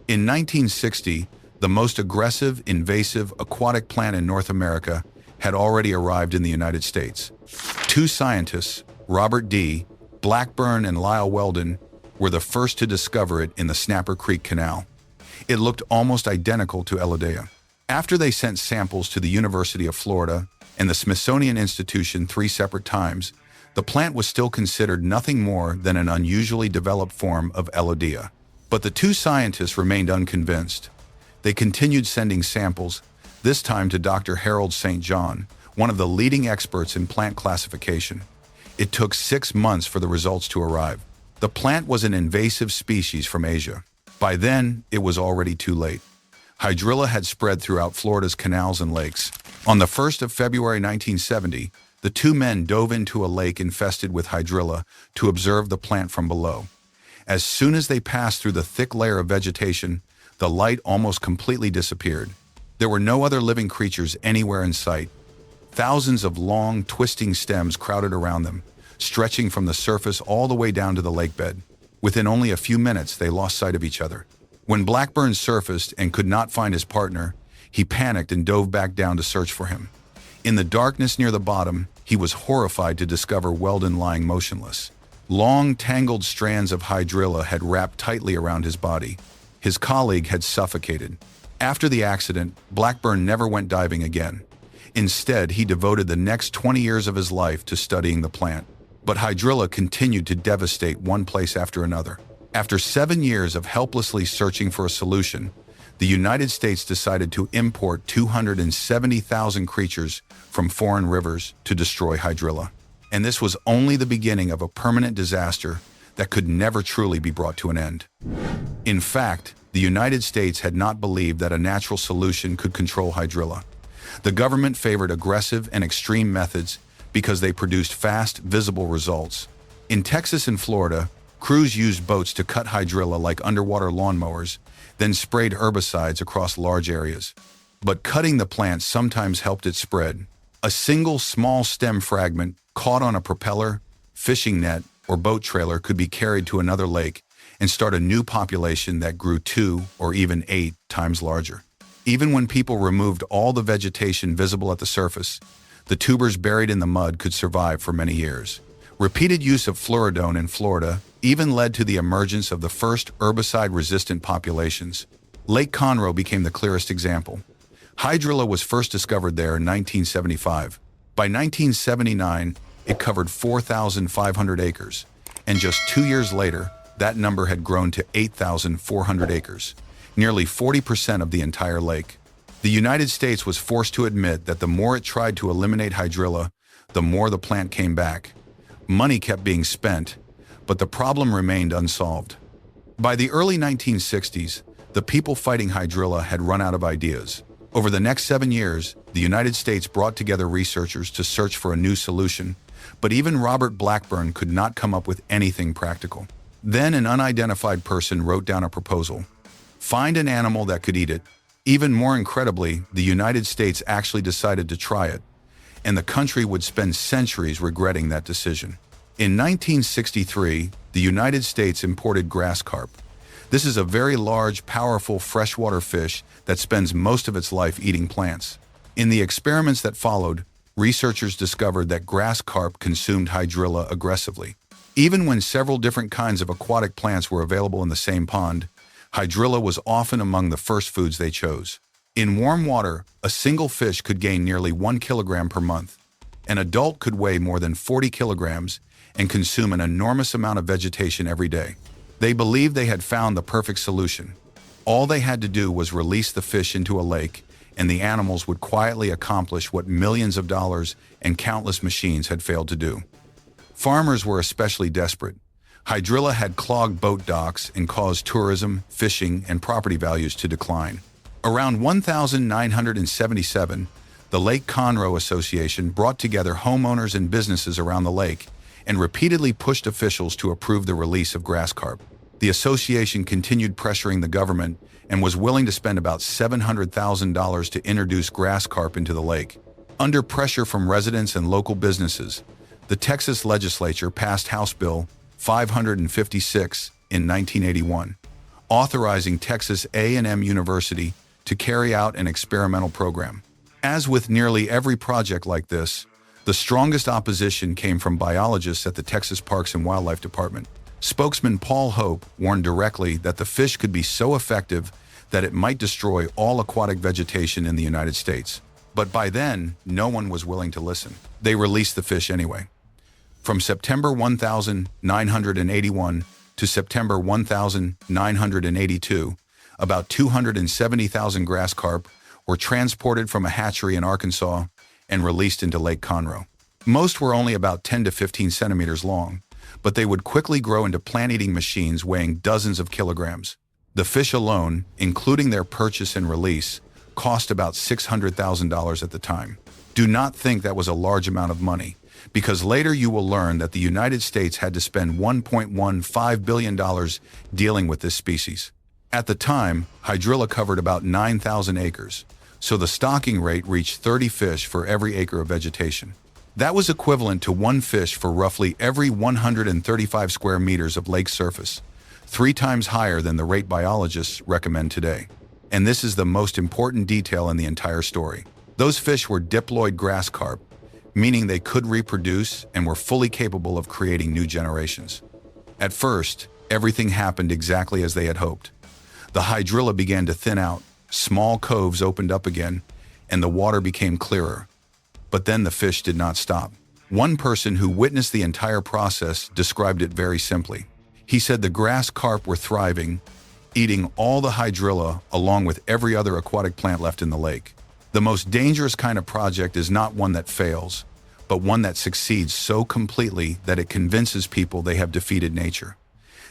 In 1960, the most aggressive invasive aquatic plant in North America had already arrived in the United States. Two scientists, Robert D. Blackburn and Lyle Weldon, were the first to discover it in the Snapper Creek Canal. It looked almost identical to Elodea. After they sent samples to the University of Florida and the Smithsonian Institution 3 separate times, the plant was still considered nothing more than an unusually developed form of Elodea. But the two scientists remained unconvinced. They continued sending samples, this time to Dr. Harold St. John, one of the leading experts in plant classification. It took 6 months for the results to arrive. The plant was an invasive species from Asia. By then, it was already too late. Hydrilla had spread throughout Florida's canals and lakes. On the 1st of February 1970, the two men dove into a lake infested with hydrilla to observe the plant from below. As soon as they passed through the thick layer of vegetation, the light almost completely disappeared. There were no other living creatures anywhere in sight. Thousands of long, twisting stems crowded around them, stretching from the surface all the way down to the lake bed. Within only a few minutes, they lost sight of each other. When Blackburn surfaced and could not find his partner, he panicked and dove back down to search for him. In the darkness near the bottom, he was horrified to discover Weldon lying motionless. Long, tangled strands of hydrilla had wrapped tightly around his body. His colleague had suffocated. After the accident, Blackburn never went diving again. Instead, he devoted the next 20 years of his life to studying the plant. But hydrilla continued to devastate one place after another. After 7 years of helplessly searching for a solution, the United States decided to import 270,000 creatures from foreign rivers to destroy hydrilla. And this was only the beginning of a permanent disaster that could never truly be brought to an end. In fact, the United States had not believed that a natural solution could control hydrilla. The government favored aggressive and extreme methods because they produced fast, visible results. In Texas and Florida, crews used boats to cut hydrilla like underwater lawnmowers, then sprayed herbicides across large areas. But cutting the plant sometimes helped it spread. A single small stem fragment caught on a propeller, fishing net, or boat trailer could be carried to another lake and start a new population that grew 2 or even 8 times larger. Even when people removed all the vegetation visible at the surface, the tubers buried in the mud could survive for many years. Repeated use of fluoridone in Florida even led to the emergence of the first herbicide-resistant populations. Lake Conroe became the clearest example. Hydrilla was first discovered there in 1975. By 1979, it covered 4,500 acres, and just 2 years later, that number had grown to 8,400 acres, nearly 40% of the entire lake. The United States was forced to admit that the more it tried to eliminate hydrilla, the more the plant came back. Money kept being spent, but the problem remained unsolved. By the early 1960s, the people fighting hydrilla had run out of ideas. Over the next 7 years, the United States brought together researchers to search for a new solution, but even Robert Blackburn could not come up with anything practical. Then an unidentified person wrote down a proposal. Find an animal that could eat it. Even more incredibly, the United States actually decided to try it, and the country would spend centuries regretting that decision. In 1963, the United States imported grass carp. This is a very large, powerful freshwater fish that spends most of its life eating plants. In the experiments that followed, researchers discovered that grass carp consumed hydrilla aggressively. Even when several different kinds of aquatic plants were available in the same pond, hydrilla was often among the first foods they chose. In warm water, a single fish could gain nearly 1 kilogram per month. An adult could weigh more than 40 kilograms and consume an enormous amount of vegetation every day. They believed they had found the perfect solution. All they had to do was release the fish into a lake, and the animals would quietly accomplish what millions of dollars and countless machines had failed to do. Farmers were especially desperate. Hydrilla had clogged boat docks and caused tourism, fishing, and property values to decline. Around 1977, the Lake Conroe Association brought together homeowners and businesses around the lake and repeatedly pushed officials to approve the release of grass carp. The association continued pressuring the government and was willing to spend about $700,000 to introduce grass carp into the lake. Under pressure from residents and local businesses, the Texas legislature passed House Bill 556 in 1981. authorizing Texas A&M University to carry out an experimental program. As with nearly every project like this, the strongest opposition came from biologists at the Texas Parks and Wildlife Department. Spokesman Paul Hope warned directly that the fish could be so effective that it might destroy all aquatic vegetation in the United States. But by then, no one was willing to listen. They released the fish anyway. From September 1981 to September 1982, about 270,000 grass carp were transported from a hatchery in Arkansas and released into Lake Conroe. Most were only about 10 to 15 centimeters long, but they would quickly grow into plant-eating machines weighing dozens of kilograms. The fish alone, including their purchase and release, cost about $600,000 at the time. Do not think that was a large amount of money, because later you will learn that the United States had to spend $1.15 billion dealing with this species. At the time, hydrilla covered about 9,000 acres, so the stocking rate reached 30 fish for every acre of vegetation. That was equivalent to one fish for roughly every 135 square meters of lake surface, 3 times higher than the rate biologists recommend today. And this is the most important detail in the entire story. Those fish were diploid grass carp, meaning they could reproduce and were fully capable of creating new generations. At first, everything happened exactly as they had hoped. The hydrilla began to thin out, small coves opened up again, and the water became clearer. But then the fish did not stop. One person who witnessed the entire process described it very simply. He said the grass carp were thriving, eating all the hydrilla along with every other aquatic plant left in the lake. The most dangerous kind of project is not one that fails, but one that succeeds so completely that it convinces people they have defeated nature.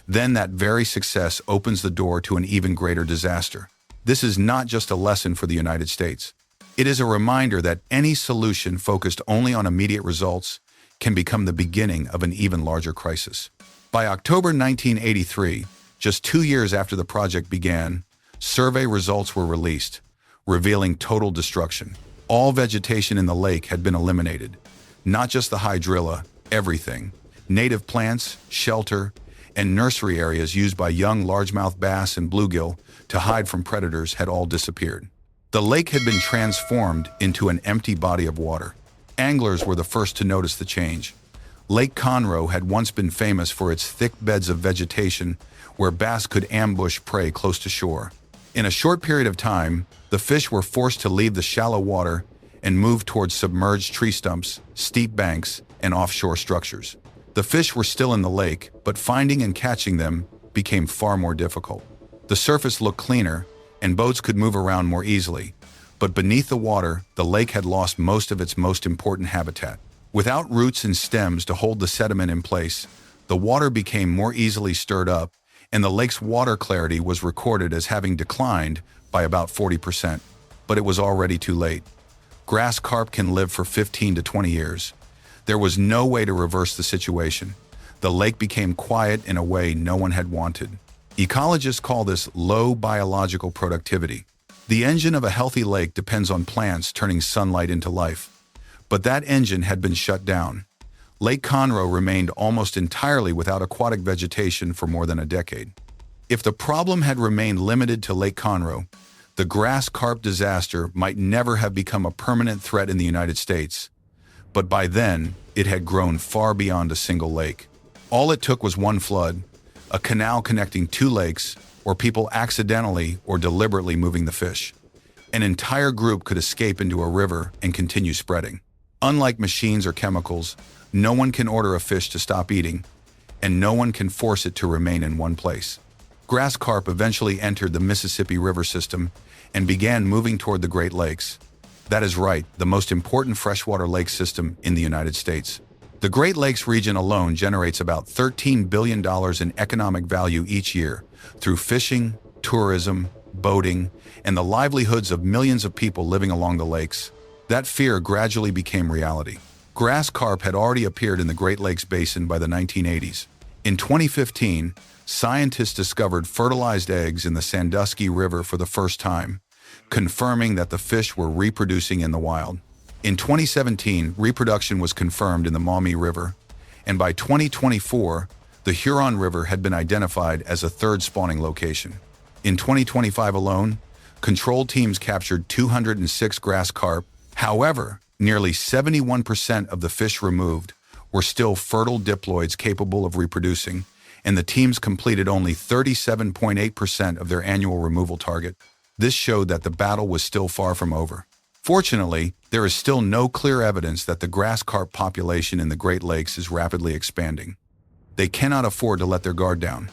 Then that very success opens the door to an even greater disaster. This is not just a lesson for the United States. It is a reminder that any solution focused only on immediate results can become the beginning of an even larger crisis. By October 1983, just 2 years after the project began, survey results were released, revealing total destruction. All vegetation in the lake had been eliminated. Not just the hydrilla, everything. Native plants, shelter, and nursery areas used by young largemouth bass and bluegill to hide from predators had all disappeared. The lake had been transformed into an empty body of water. Anglers were the first to notice the change. Lake Conroe had once been famous for its thick beds of vegetation where bass could ambush prey close to shore. In a short period of time, the fish were forced to leave the shallow water and move towards submerged tree stumps, steep banks, and offshore structures. The fish were still in the lake, but finding and catching them became far more difficult. The surface looked cleaner, and boats could move around more easily, but beneath the water, the lake had lost most of its most important habitat. Without roots and stems to hold the sediment in place, the water became more easily stirred up, and the lake's water clarity was recorded as having declined by about 40%. But it was already too late. Grass carp can live for 15 to 20 years. There was no way to reverse the situation. The lake became quiet in a way no one had wanted. Ecologists call this low biological productivity. The engine of a healthy lake depends on plants turning sunlight into life. But that engine had been shut down. Lake Conroe remained almost entirely without aquatic vegetation for more than a decade. If the problem had remained limited to Lake Conroe, the grass carp disaster might never have become a permanent threat in the United States. But by then, it had grown far beyond a single lake. All it took was one flood, a canal connecting 2 lakes, or people accidentally or deliberately moving the fish. An entire group could escape into a river and continue spreading. Unlike machines or chemicals, no one can order a fish to stop eating, and no one can force it to remain in one place. Grass carp eventually entered the Mississippi River system and began moving toward the Great Lakes. That is right, the most important freshwater lake system in the United States. The Great Lakes region alone generates about $13 billion in economic value each year through fishing, tourism, boating, and the livelihoods of millions of people living along the lakes. That fear gradually became reality. Grass carp had already appeared in the Great Lakes Basin by the 1980s. In 2015, scientists discovered fertilized eggs in the Sandusky River for the first time, confirming that the fish were reproducing in the wild. In 2017, reproduction was confirmed in the Maumee River, and by 2024, the Huron River had been identified as a third spawning location. In 2025 alone, control teams captured 206 grass carp. However, nearly 71% of the fish removed were still fertile diploids capable of reproducing, and the teams completed only 37.8% of their annual removal target. This showed that the battle was still far from over. Fortunately, there is still no clear evidence that the grass carp population in the Great Lakes is rapidly expanding. They cannot afford to let their guard down.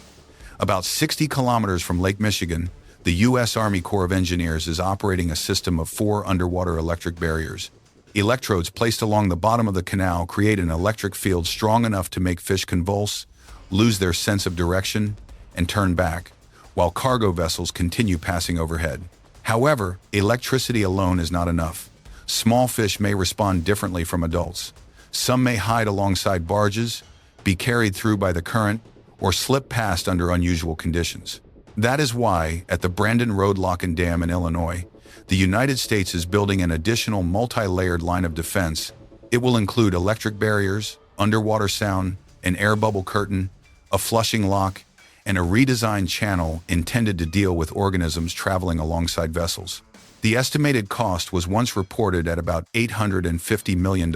About 60 kilometers from Lake Michigan, the U.S. Army Corps of Engineers is operating a system of 4 underwater electric barriers. Electrodes placed along the bottom of the canal create an electric field strong enough to make fish convulse, lose their sense of direction, and turn back, while cargo vessels continue passing overhead. However, electricity alone is not enough. Small fish may respond differently from adults. Some may hide alongside barges, be carried through by the current, or slip past under unusual conditions. That is why, at the Brandon Road Lock and Dam in Illinois, the United States is building an additional multi-layered line of defense. It will include electric barriers, underwater sound, an air bubble curtain, a flushing lock, and a redesigned channel intended to deal with organisms traveling alongside vessels. The estimated cost was once reported at about $850 million,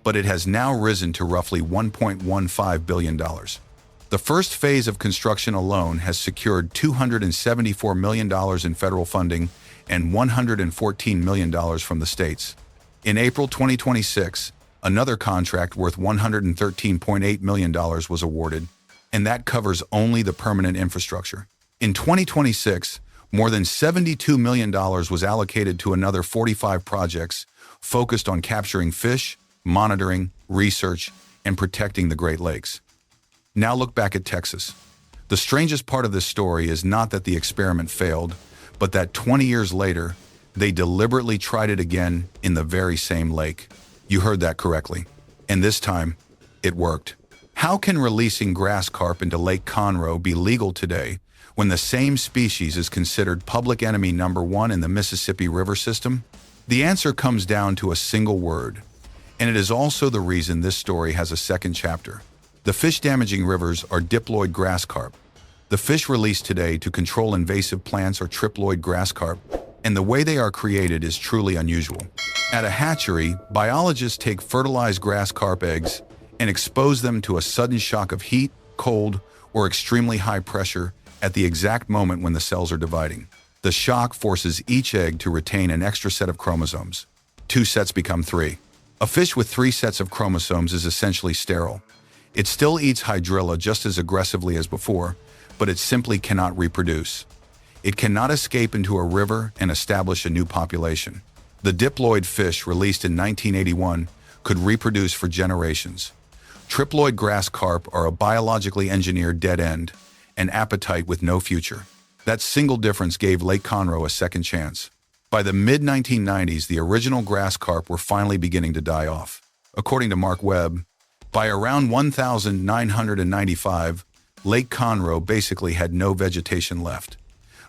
but it has now risen to roughly $1.15 billion. The first phase of construction alone has secured $274 million in federal funding and $114 million from the states. In April 2026, another contract worth $113.8 million was awarded, and that covers only the permanent infrastructure. In 2026, more than $72 million was allocated to another 45 projects focused on capturing fish, monitoring, research, and protecting the Great Lakes. Now look back at Texas. The strangest part of this story is not that the experiment failed, but that 20 years later, they deliberately tried it again in the very same lake. You heard that correctly. And this time, it worked. How can releasing grass carp into Lake Conroe be legal today when the same species is considered public enemy number 1 in the Mississippi River system? The answer comes down to a single word, and it is also the reason this story has a second chapter. The fish-damaging rivers are diploid grass carp. The fish released today to control invasive plants are triploid grass carp, and the way they are created is truly unusual. At a hatchery, biologists take fertilized grass carp eggs and expose them to a sudden shock of heat, cold, or extremely high pressure at the exact moment when the cells are dividing. The shock forces each egg to retain an extra set of chromosomes. 2 sets become 3. A fish with 3 sets of chromosomes is essentially sterile. It still eats hydrilla just as aggressively as before, but it simply cannot reproduce. It cannot escape into a river and establish a new population. The diploid fish released in 1981 could reproduce for generations. Triploid grass carp are a biologically engineered dead end, an appetite with no future. That single difference gave Lake Conroe a second chance. By the mid-1990s, the original grass carp were finally beginning to die off. According to Mark Webb, by around 1995, Lake Conroe basically had no vegetation left.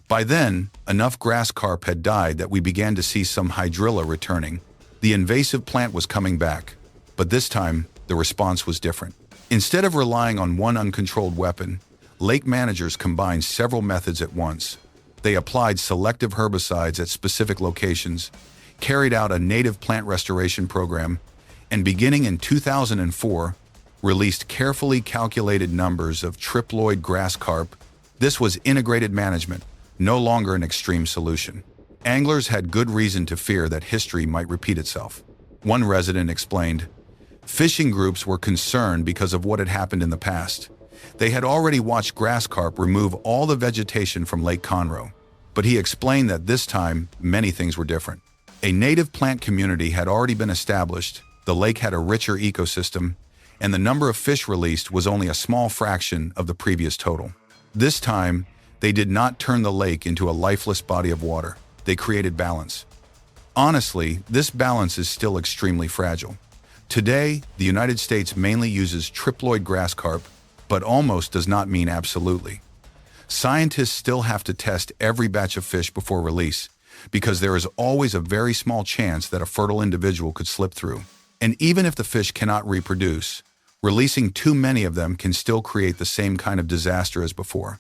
By then, enough grass carp had died that we began to see some hydrilla returning. The invasive plant was coming back, but this time, the response was different. Instead of relying on one uncontrolled weapon, lake managers combined several methods at once. They applied selective herbicides at specific locations, carried out a native plant restoration program, and beginning in 2004, released carefully calculated numbers of triploid grass carp. This was integrated management, no longer an extreme solution. Anglers had good reason to fear that history might repeat itself. One resident explained, "Fishing groups were concerned because of what had happened in the past. They had already watched grass carp remove all the vegetation from Lake Conroe." But he explained that this time, many things were different. A native plant community had already been established, the lake had a richer ecosystem, and the number of fish released was only a small fraction of the previous total. This time, they did not turn the lake into a lifeless body of water. They created balance. Honestly, this balance is still extremely fragile. Today, the United States mainly uses triploid grass carp, but almost does not mean absolutely. Scientists still have to test every batch of fish before release, because there is always a very small chance that a fertile individual could slip through. And even if the fish cannot reproduce, releasing too many of them can still create the same kind of disaster as before.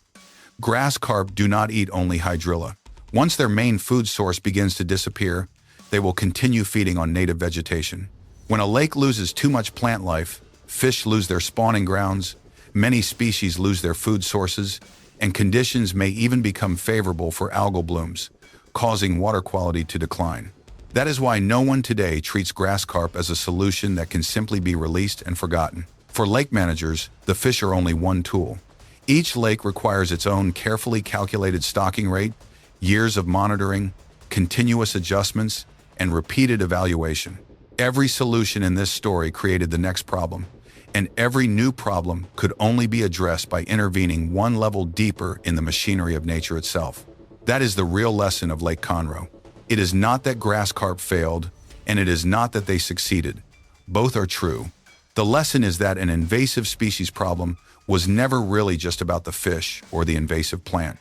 Grass carp do not eat only hydrilla. Once their main food source begins to disappear, they will continue feeding on native vegetation. When a lake loses too much plant life, fish lose their spawning grounds, many species lose their food sources, and conditions may even become favorable for algal blooms, causing water quality to decline. That is why no one today treats grass carp as a solution that can simply be released and forgotten. For lake managers, the fish are only one tool. Each lake requires its own carefully calculated stocking rate, years of monitoring, continuous adjustments, and repeated evaluation. Every solution in this story created the next problem, and every new problem could only be addressed by intervening one level deeper in the machinery of nature itself. That is the real lesson of Lake Conroe. It is not that grass carp failed, and it is not that they succeeded. Both are true. The lesson is that an invasive species problem was never really just about the fish or the invasive plant.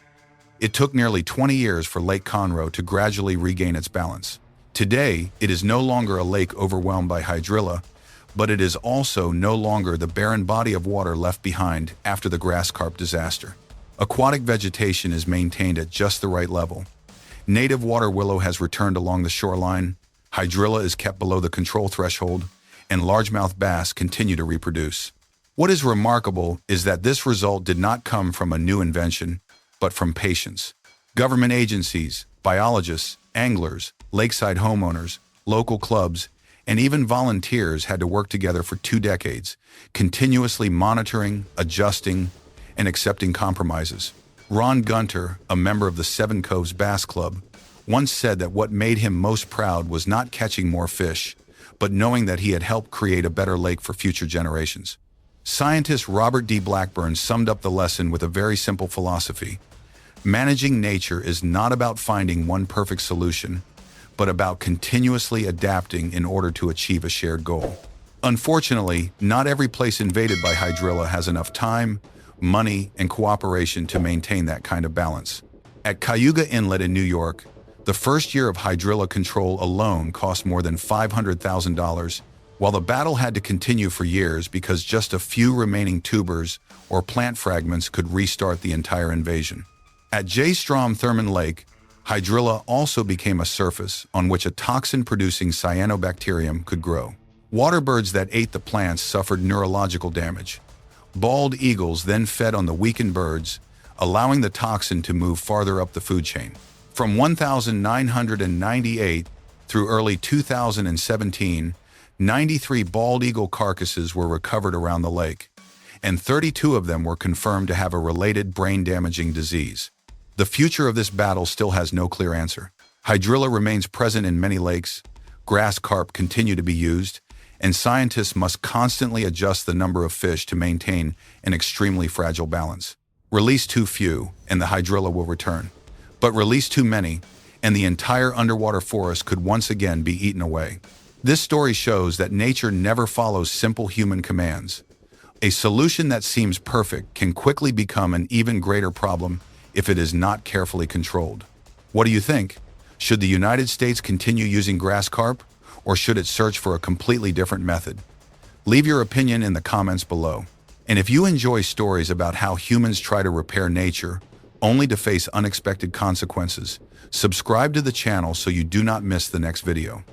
It took nearly 20 years for Lake Conroe to gradually regain its balance. Today, it is no longer a lake overwhelmed by hydrilla, but it is also no longer the barren body of water left behind after the grass carp disaster. Aquatic vegetation is maintained at just the right level. Native water willow has returned along the shoreline, hydrilla is kept below the control threshold, and largemouth bass continue to reproduce. What is remarkable is that this result did not come from a new invention, but from patience. Government agencies, biologists, anglers, lakeside homeowners, local clubs, and even volunteers had to work together for 2 decades, continuously monitoring, adjusting, and accepting compromises. Ron Gunter, a member of the Seven Coves Bass Club, once said that what made him most proud was not catching more fish, but knowing that he had helped create a better lake for future generations. Scientist Robert D. Blackburn summed up the lesson with a very simple philosophy. Managing nature is not about finding one perfect solution, but about continuously adapting in order to achieve a shared goal. Unfortunately, not every place invaded by hydrilla has enough time, money, and cooperation to maintain that kind of balance. At Cayuga Inlet in New York, the first year of hydrilla control alone cost more than $500,000, while the battle had to continue for years because just a few remaining tubers or plant fragments could restart the entire invasion. At J. Strom Thurmond Lake, hydrilla also became a surface on which a toxin-producing cyanobacterium could grow. Water birds that ate the plants suffered neurological damage. Bald eagles then fed on the weakened birds, allowing the toxin to move farther up the food chain. From 1998 through early 2017, 93 bald eagle carcasses were recovered around the lake, and 32 of them were confirmed to have a related brain-damaging disease. The future of this battle still has no clear answer. Hydrilla remains present in many lakes, grass carp continue to be used, and scientists must constantly adjust the number of fish to maintain an extremely fragile balance. Release too few, and the hydrilla will return. But release too many, and the entire underwater forest could once again be eaten away. This story shows that nature never follows simple human commands. A solution that seems perfect can quickly become an even greater problem if it is not carefully controlled. What do you think? Should the United States continue using grass carp, or should it search for a completely different method? Leave your opinion in the comments below. And if you enjoy stories about how humans try to repair nature, only to face unexpected consequences, subscribe to the channel so you do not miss the next video.